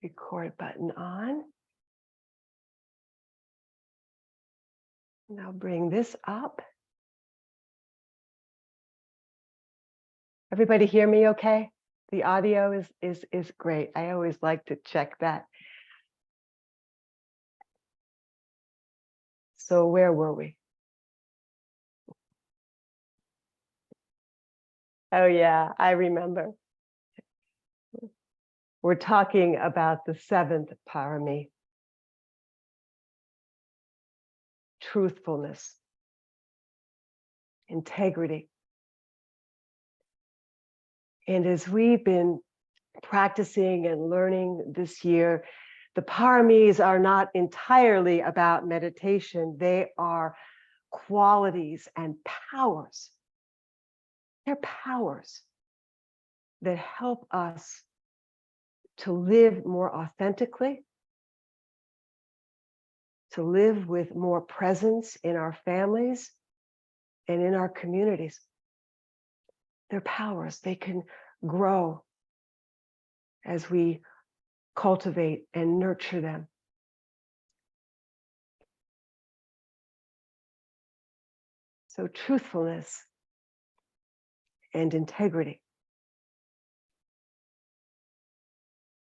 Record button on. Now bring this up. Everybody hear me okay? The audio is great. I always like to check that. So where were we? Oh yeah, I remember. We're talking about the seventh parami, truthfulness, integrity. And as we've been practicing and learning this year, the paramis are not entirely about meditation. They are qualities and powers. They're powers that help us to live more authentically, to live with more presence in our families and in our communities. They're powers. They can grow as we cultivate and nurture them. So truthfulness and integrity.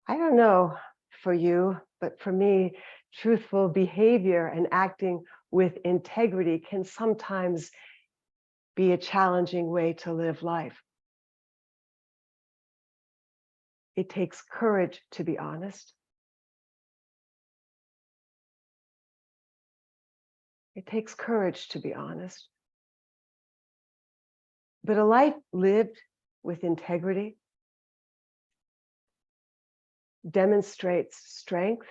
I don't know for you, but for me, truthful behavior and acting with integrity can sometimes be a challenging way to live life. It takes courage to be honest. It takes courage to be honest. But a life lived with integrity demonstrates strength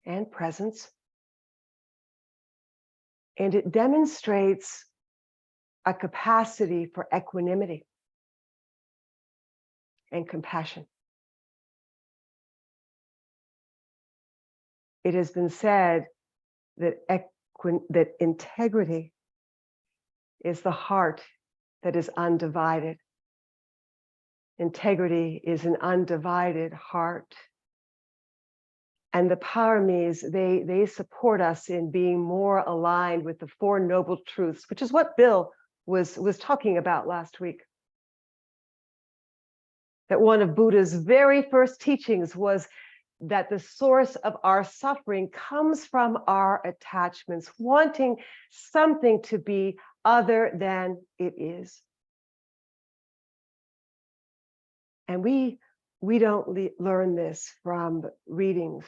and presence. And it demonstrates a capacity for equanimity and compassion. It has been said that integrity is the heart that is undivided. Integrity is an undivided heart. And the paramis, they support us in being more aligned with the Four Noble Truths, which is what Bill was talking about last week. That one of Buddha's very first teachings was that the source of our suffering comes from our attachments, wanting something to be other than it is. And we don't learn this from readings.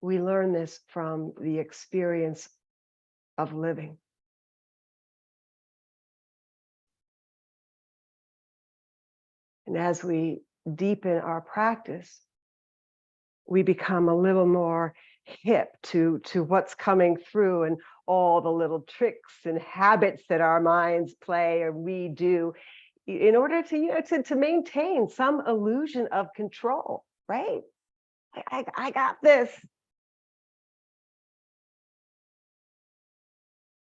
We learn this from the experience of living. And as we deepen our practice, we become a little more hip to what's coming through and all the little tricks and habits that our minds play or we do in order to maintain some illusion of control, right? I got this.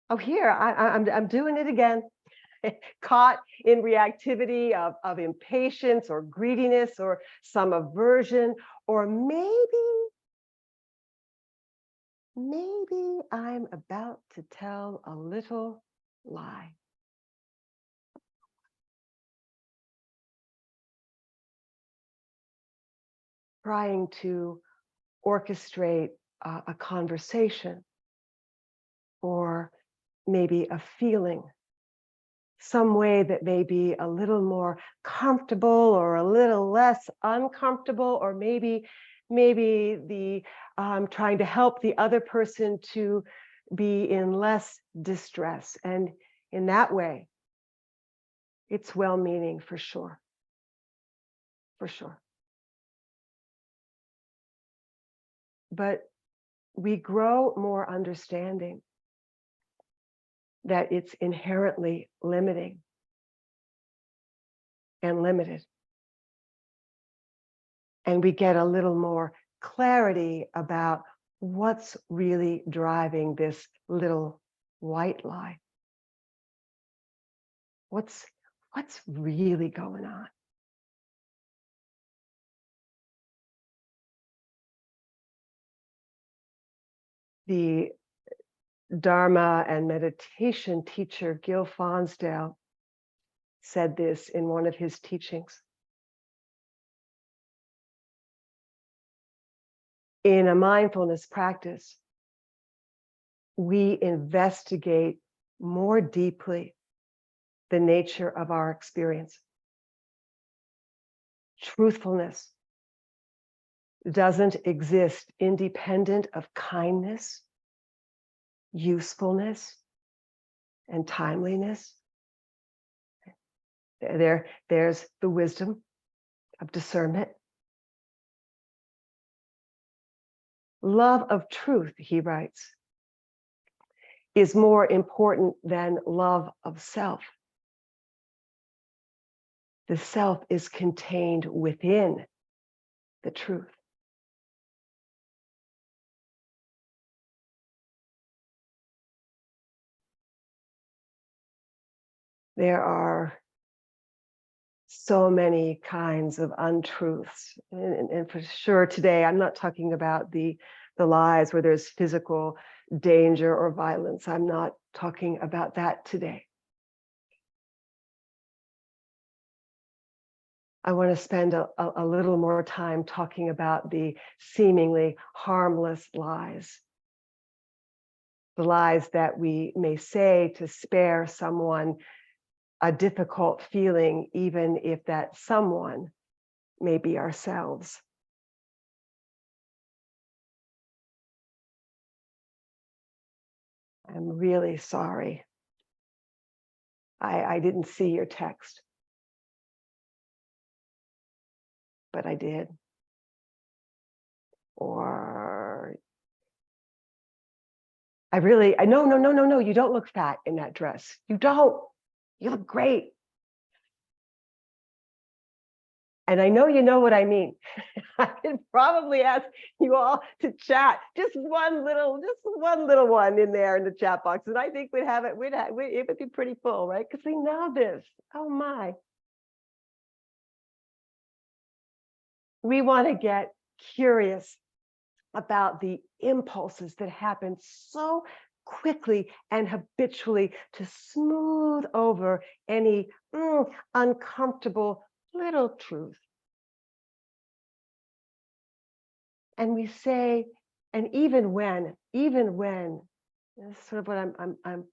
Oh, here, I'm doing it again. Caught in reactivity of impatience or greediness or some aversion, or maybe I'm about to tell a little lie. Trying to orchestrate a conversation or maybe a feeling, some way that may be a little more comfortable or a little less uncomfortable, or maybe the trying to help the other person to be in less distress. And in that way, it's well-meaning for sure. For sure. But we grow more understanding that it's inherently limiting and limited. And we get a little more clarity about what's really driving this little white lie. What's really going on? The Dharma and meditation teacher Gil Fonsdale said this in one of his teachings. In a mindfulness practice, we investigate more deeply the nature of our experience. Truthfulness doesn't exist independent of kindness, usefulness, and timeliness. There's the wisdom of discernment. Love of truth, he writes, is more important than love of self. The self is contained within the truth. There are so many kinds of untruths. And for sure today, I'm not talking about the lies where there's physical danger or violence. I'm not talking about that today. I want to spend a little more time talking about the seemingly harmless lies. The lies that we may say to spare someone a difficult feeling, even if that someone may be ourselves. I'm really sorry. I didn't see your text, but I did. Or no, you don't look fat in that dress. You don't. You look great. And I know you know what I mean. I can probably ask you all to chat just one little one in there in the chat box, and I think it would be pretty full, right? Because we know this. Oh my. We want to get curious about the impulses that happen so quickly and habitually to smooth over any uncomfortable little truth. And we say, and even when, this is sort of what I'm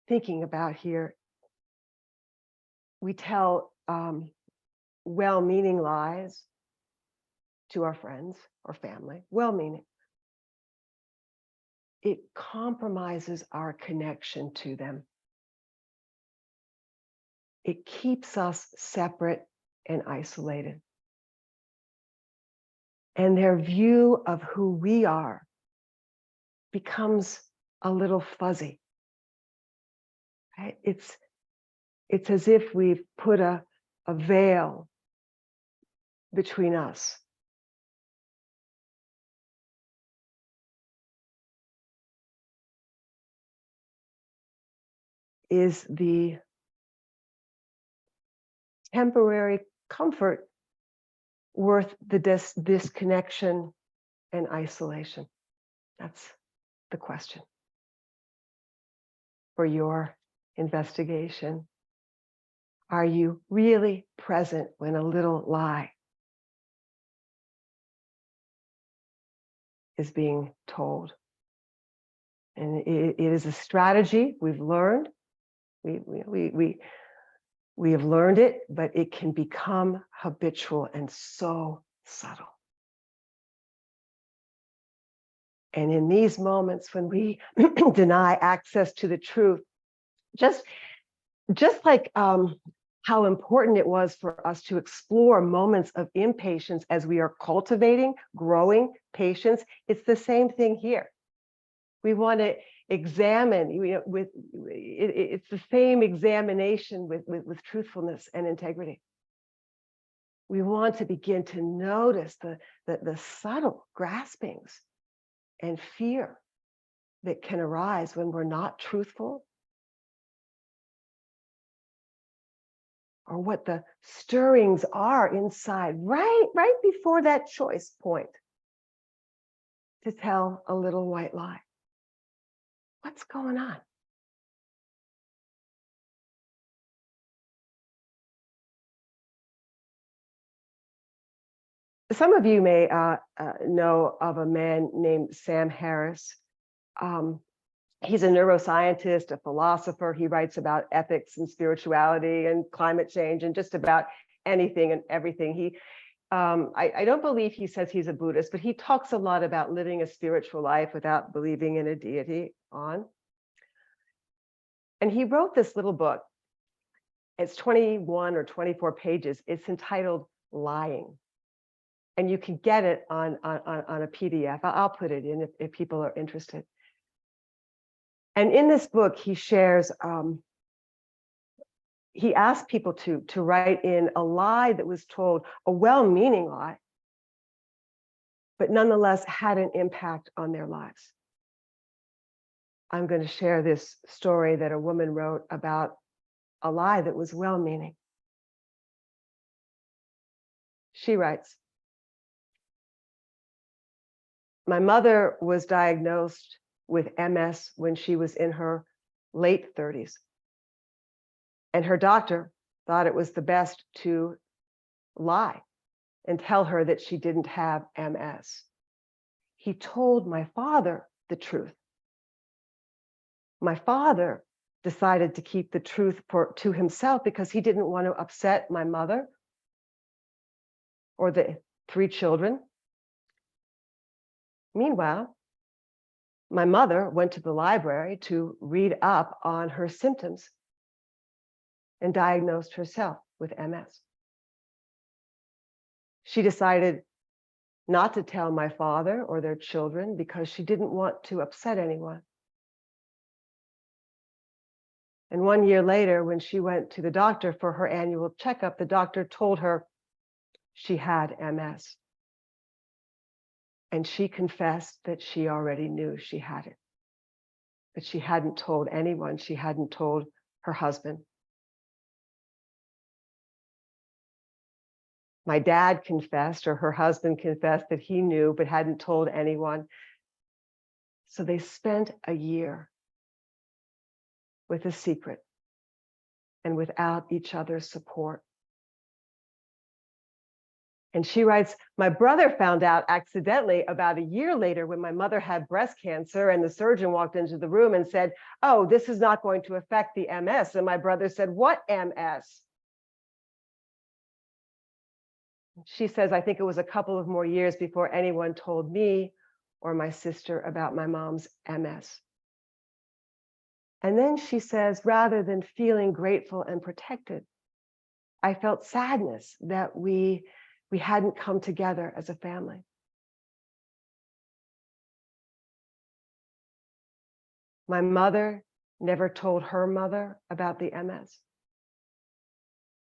thinking about here, we tell well-meaning lies to our friends or family, well-meaning. It compromises our connection to them. It keeps us separate and isolated. And their view of who we are becomes a little fuzzy. Right? It's as if we've put a veil between us. Is the temporary comfort worth the disconnection and isolation? That's the question for your investigation. Are you really present when a little lie is being told? And it is a strategy we've learned. We have learned it, but it can become habitual and so subtle. And in these moments when we deny access to the truth, just like how important it was for us to explore moments of impatience as we are cultivating, growing patience, it's the same thing here. We want to examine, it's the same examination with truthfulness and integrity. We want to begin to notice the subtle graspings and fear that can arise when we're not truthful, or what the stirrings are inside right before that choice point. to tell a little white lie. What's going on? Some of you may know of a man named Sam Harris. He's a neuroscientist, a philosopher. He writes about ethics and spirituality and climate change and just about anything and everything. I don't believe he says he's a Buddhist, but he talks a lot about living a spiritual life without believing in a deity on. And he wrote this little book. It's 21 or 24 pages. It's entitled Lying. And you can get it on a PDF. I'll put it in if people are interested. And in this book, he shares, he asked people to write in a lie that was told, a well-meaning lie, but nonetheless had an impact on their lives. I'm going to share this story that a woman wrote about a lie that was well-meaning. She writes, "My mother was diagnosed with MS when she was in her late 30s. And her doctor thought it was the best to lie and tell her that she didn't have MS. He told my father the truth. My father decided to keep the truth to himself because he didn't want to upset my mother or the 3 children. Meanwhile, my mother went to the library to read up on her symptoms and diagnosed herself with MS. She decided not to tell my father or their children because she didn't want to upset anyone. And 1 year later, when she went to the doctor for her annual checkup, the doctor told her she had MS. And she confessed that she already knew she had it, but she hadn't told anyone. She hadn't told her husband. My dad confessed, or her husband confessed that he knew, but hadn't told anyone. So they spent a year with a secret and without each other's support. And she writes, my brother found out accidentally about a year later when my mother had breast cancer, and the surgeon walked into the room and said, "Oh, this is not going to affect the MS." And my brother said, "What MS?" She says, I think it was a couple of more years before anyone told me or my sister about my mom's MS. And then she says, rather than feeling grateful and protected, I felt sadness that we hadn't come together as a family. My mother never told her mother about the MS,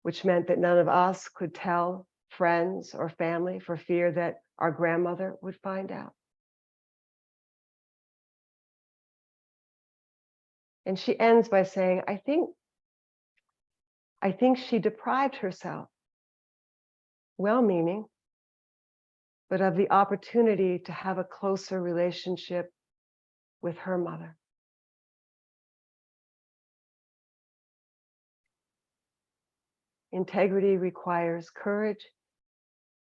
which meant that none of us could tell friends or family for fear that our grandmother would find out. And she ends by saying, I think she deprived herself, well-meaning, but of the opportunity to have a closer relationship with her mother. Integrity requires courage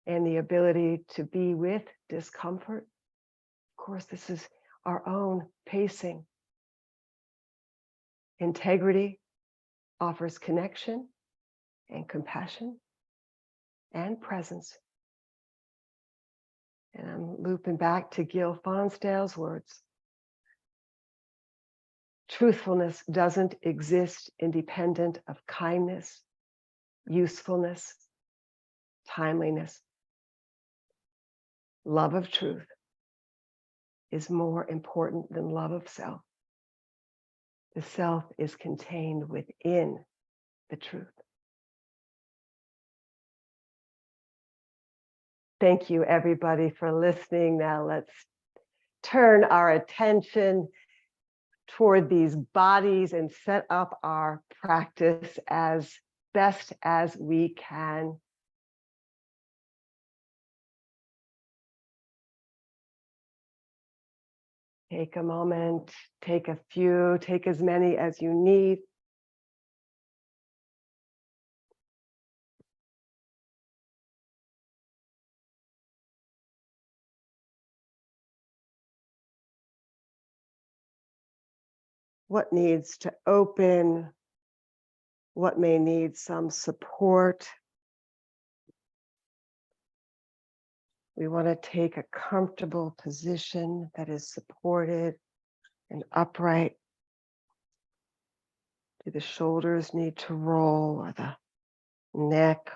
and the ability to be with discomfort. Of course, this is our own pacing. Integrity offers connection and compassion and presence. And I'm looping back to Gil Fonsdale's words. Truthfulness doesn't exist independent of kindness, usefulness, timeliness. Love of truth is more important than love of self. The self is contained within the truth. Thank you, everybody, for listening. Now let's turn our attention toward these bodies and set up our practice as best as we can. Take a moment, take a few, take as many as you need. What needs to open? What may need some support? We want to take a comfortable position that is supported and upright. Do the shoulders need to roll, or the neck?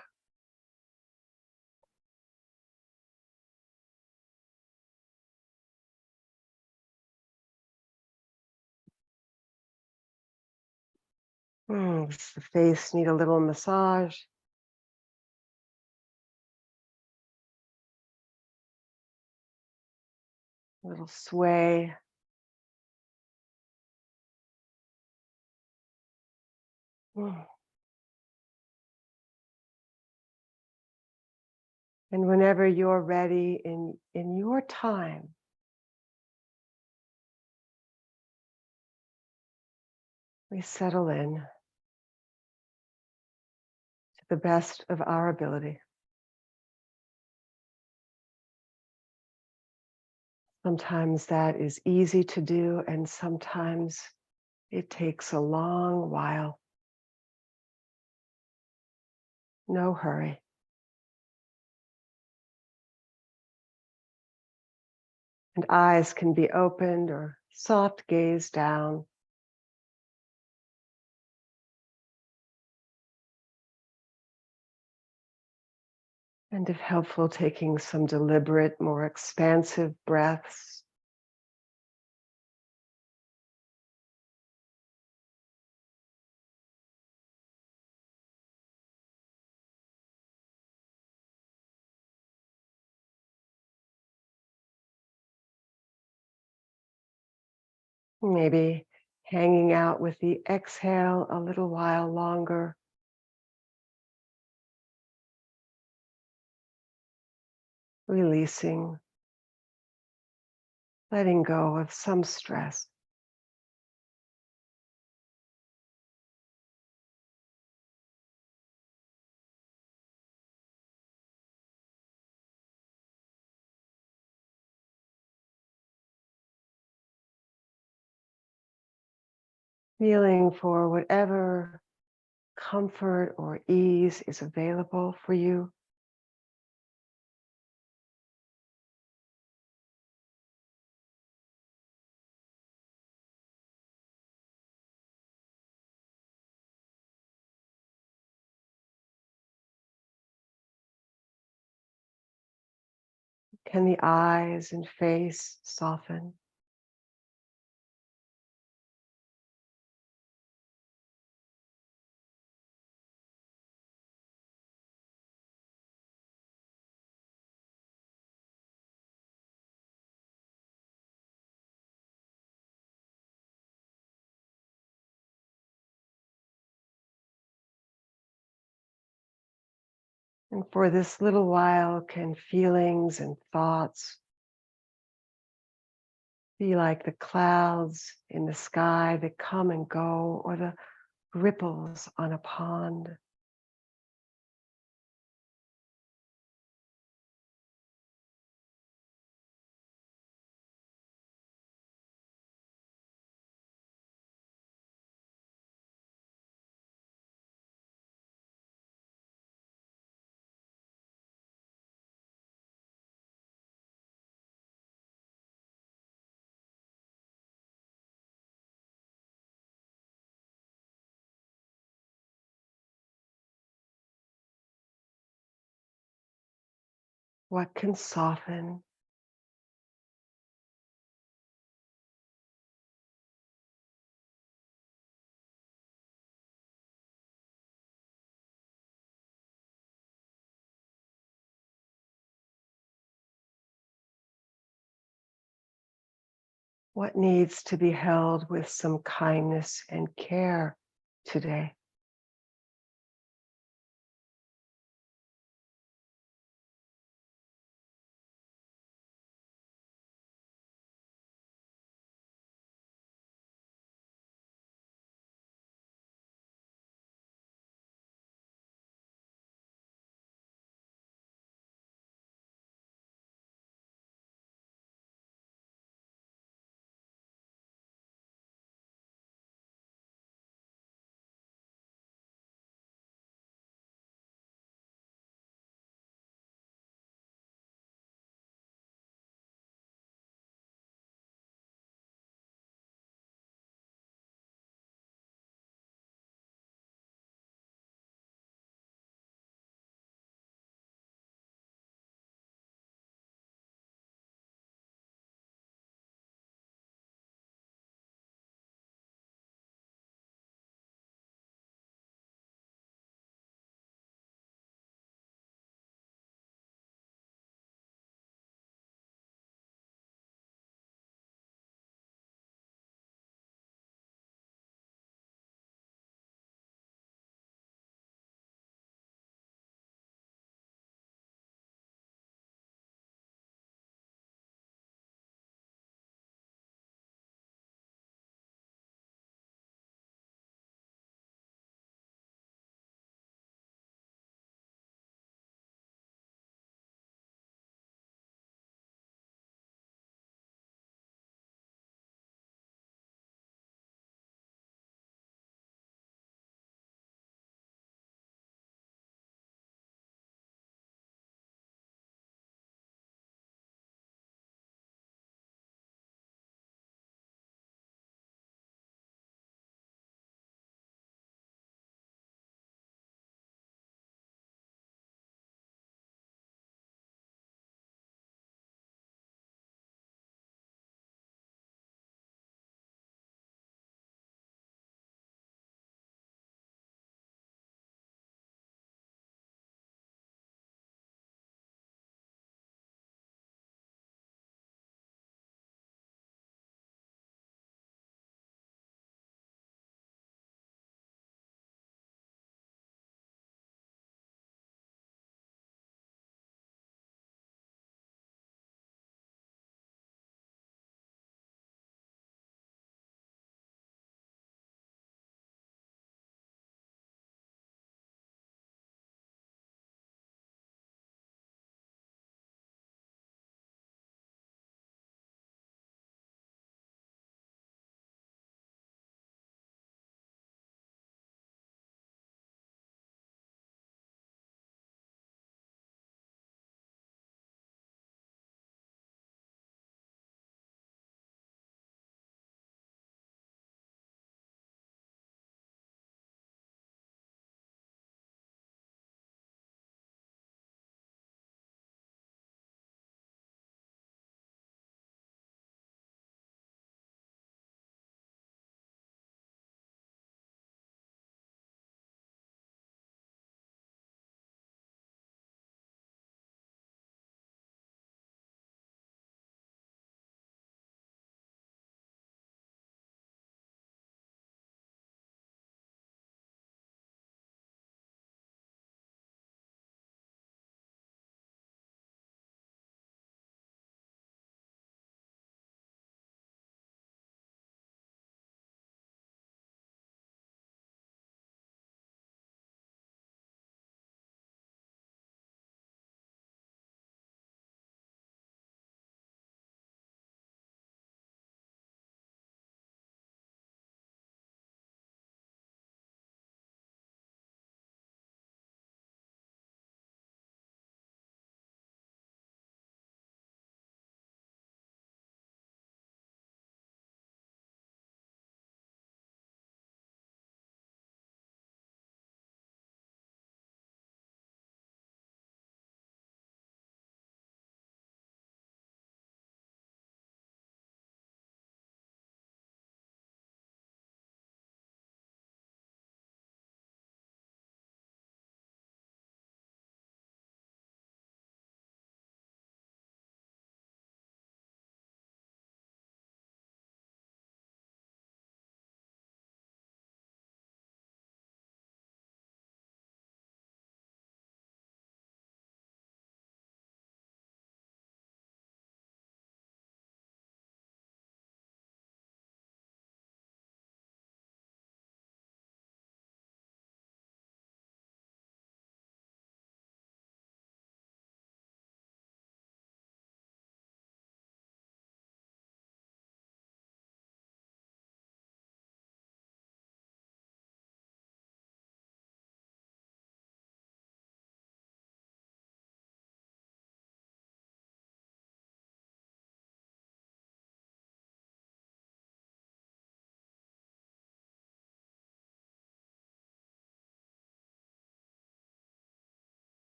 Does the face need a little massage? A little sway? Mm. And whenever you're ready in your time, we settle in to the best of our ability. Sometimes that is easy to do, and sometimes it takes a long while. No hurry. And eyes can be opened or soft gaze down. And if helpful, taking some deliberate, more expansive breaths. Maybe hanging out with the exhale a little while longer. Releasing, letting go of some stress. Feeling for whatever comfort or ease is available for you. Can the eyes and face soften? And for this little while, can feelings and thoughts be like the clouds in the sky that come and go, or the ripples on a pond? What can soften? What needs to be held with some kindness and care today?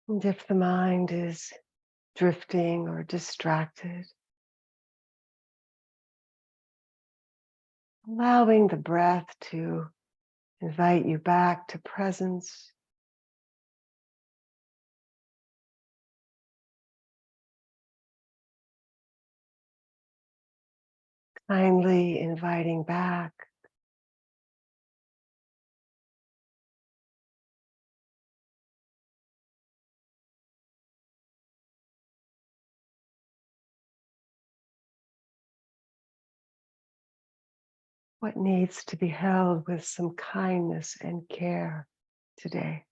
And if the mind is drifting or distracted, allowing the breath to invite you back to presence. Kindly inviting back what needs to be held with some kindness and care today.